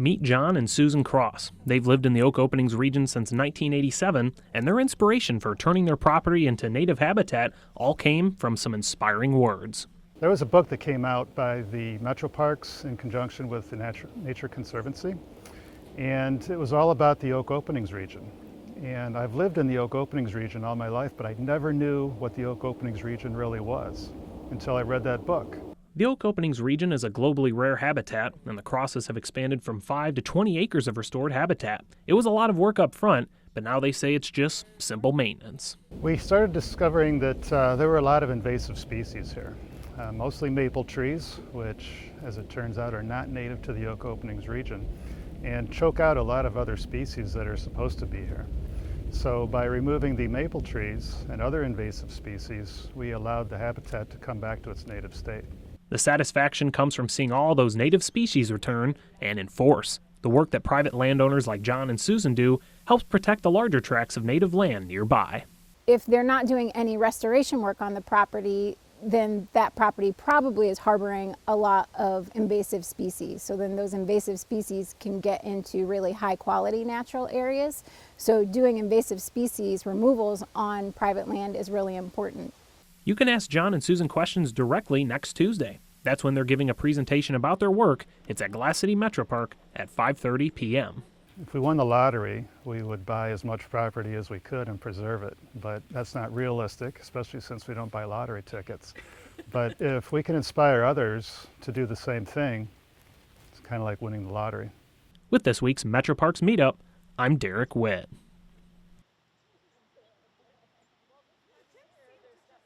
Meet John and Susan Cross. They've lived in the Oak Openings region since 1987, and their inspiration for turning their property into native habitat all came from some inspiring words. There was a book that came out by the Metroparks in conjunction with the Nature Conservancy, and it was all about the Oak Openings region. And I've lived in the Oak Openings region all my life, but I never knew what the Oak Openings region really was until I read that book. The Oak Openings region is a globally rare habitat, and the Crosses have expanded from 5 to 20 acres of restored habitat. It was a lot of work up front, but now they say it's just simple maintenance. We started discovering that there were a lot of invasive species here, mostly maple trees, which, as it turns out, are not native to the Oak Openings region, and choke out a lot of other species that are supposed to be here. So by removing the maple trees and other invasive species, we allowed the habitat to come back to its native state. The satisfaction comes from seeing all those native species return and enforce. The work that private landowners like John and Susan do helps protect the larger tracts of native land nearby. If they're not doing any restoration work on the property, then that property probably is harboring a lot of invasive species. So then those invasive species can get into really high quality natural areas. So doing invasive species removals on private land is really important. You can ask John and Susan questions directly next Tuesday. That's when they're giving a presentation about their work. It's at Glass City Metropark at 5:30 p.m. If we won the lottery, we would buy as much property as we could and preserve it. But that's not realistic, especially since we don't buy lottery tickets. But if we can inspire others to do the same thing, it's kind of like winning the lottery. With this week's Metroparks Meetup, I'm Derek Witt.